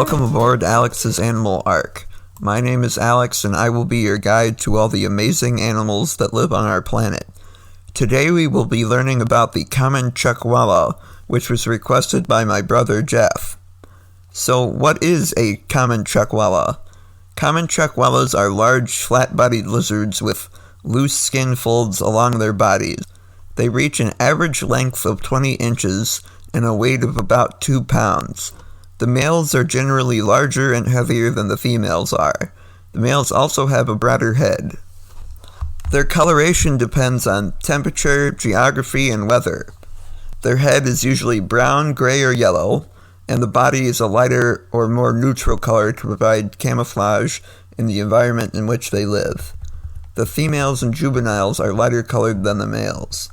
Welcome aboard Alex's Animal Ark. My name is Alex and I will be your guide to all the amazing animals that live on our planet. Today we will be learning about the common Chuckwalla, which was requested by my brother Jeff. So what is a common Chuckwalla? Common Chuckwallas are large, flat-bodied lizards with loose skin folds along their bodies. They reach an average length of 20 inches and a weight of about 2 pounds. The males are generally larger and heavier than the females are. The males also have a broader head. Their coloration depends on temperature, geography, and weather. Their head is usually brown, gray, or yellow, and the body is a lighter or more neutral color to provide camouflage in the environment in which they live. The females and juveniles are lighter colored than the males.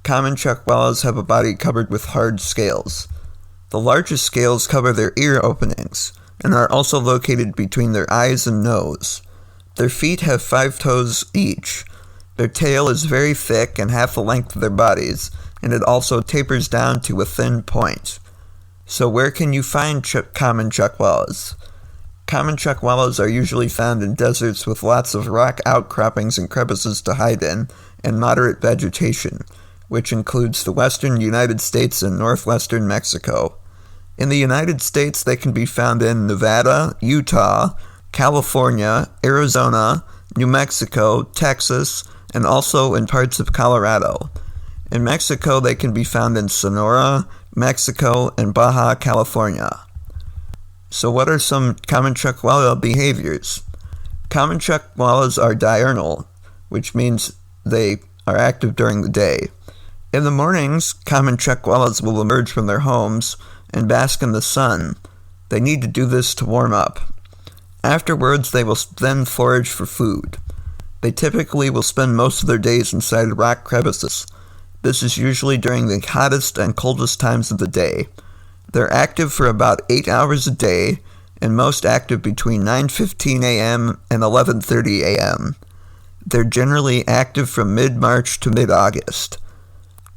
Common Chuckwallas have a body covered with hard scales. The largest scales cover their ear openings and are also located between their eyes and nose. Their feet have 5 toes each. Their tail is very thick and half the length of their bodies, and it also tapers down to a thin point. So where can you find common Chuckwallas? Common Chuckwallas are usually found in deserts with lots of rock outcroppings and crevices to hide in, and moderate vegetation, which includes the western United States and northwestern Mexico. In the United States, they can be found in Nevada, Utah, California, Arizona, New Mexico, Texas, and also in parts of Colorado. In Mexico, they can be found in Sonora, Mexico, and Baja California. So what are some common Chuckwalla behaviors? Common Chuckwallas are diurnal, which means they are active during the day. In the mornings, common Chuckwallas will emerge from their homes and bask in the sun. They need to do this to warm up. Afterwards, they will then forage for food. They typically will spend most of their days inside rock crevices. This is usually during the hottest and coldest times of the day. They're active for about 8 hours a day, and most active between 9:15 a.m. and 11:30 a.m. They're generally active from mid-March to mid-August.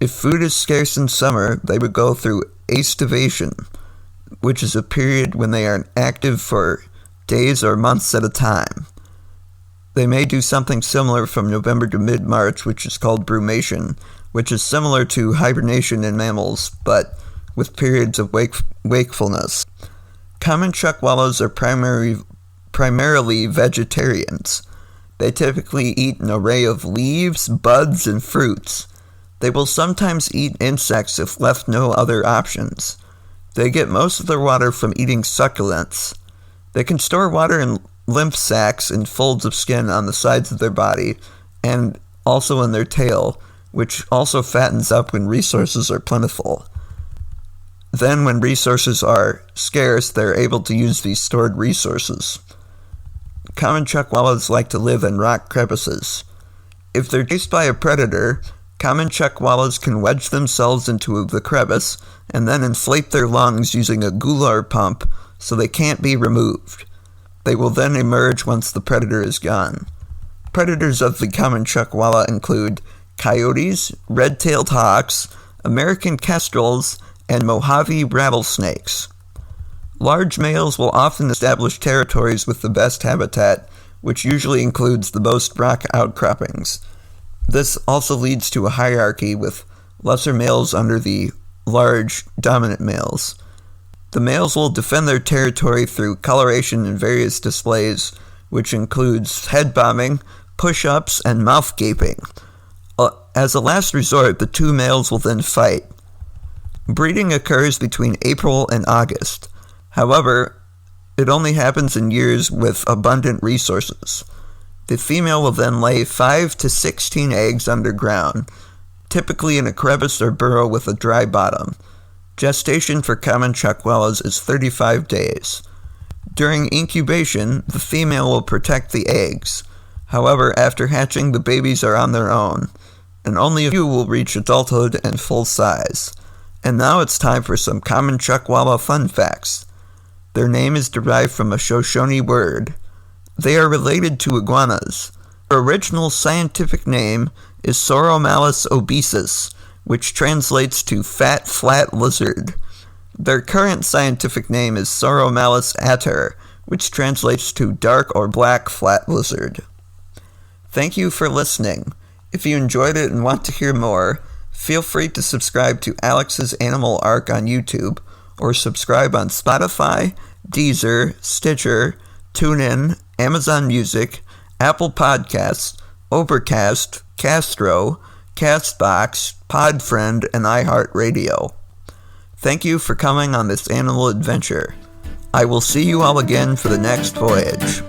If food is scarce in summer, they would go through aestivation, which is a period when they are active for days or months at a time. They may do something similar from November to mid-March, which is called brumation, which is similar to hibernation in mammals, but with periods of wakefulness. Common Chuckwallas are primarily vegetarians. They typically eat an array of leaves, buds, and fruits. They will sometimes eat insects if left no other options. They get most of their water from eating succulents. They can store water in lymph sacs and folds of skin on the sides of their body, and also in their tail, which also fattens up when resources are plentiful. Then when resources are scarce, they're able to use these stored resources. Common Chuckwallas like to live in rock crevices. If they're chased by a predator, common Chuckwallas can wedge themselves into the crevice and then inflate their lungs using a gular pump so they can't be removed. They will then emerge once the predator is gone. Predators of the common Chuckwalla include coyotes, red-tailed hawks, American kestrels, and Mojave rattlesnakes. Large males will often establish territories with the best habitat, which usually includes the most rock outcroppings. This also leads to a hierarchy with lesser males under the large, dominant males. The males will defend their territory through coloration and various displays, which includes head bobbing, push-ups, and mouth gaping. As a last resort, the 2 males will then fight. Breeding occurs between April and August. However, it only happens in years with abundant resources. The female will then lay 5 to 16 eggs underground, typically in a crevice or burrow with a dry bottom. Gestation for common Chuckwallas is 35 days. During incubation, the female will protect the eggs. However, after hatching, the babies are on their own, and only a few will reach adulthood and full size. And now it's time for some common Chuckwalla fun facts. Their name is derived from a Shoshone word. They are related to iguanas. Their original scientific name is Sauromalus obesus, which translates to fat, flat lizard. Their current scientific name is Sauromelis ater, which translates to dark or black flat lizard. Thank you for listening. If you enjoyed it and want to hear more, feel free to subscribe to Alex's Animal Ark on YouTube, or subscribe on Spotify, Deezer, Stitcher, TuneIn, Amazon Music, Apple Podcasts, Overcast, Castro, Castbox, Podfriend, and iHeartRadio. Thank you for coming on this animal adventure. I will see you all again for the next voyage.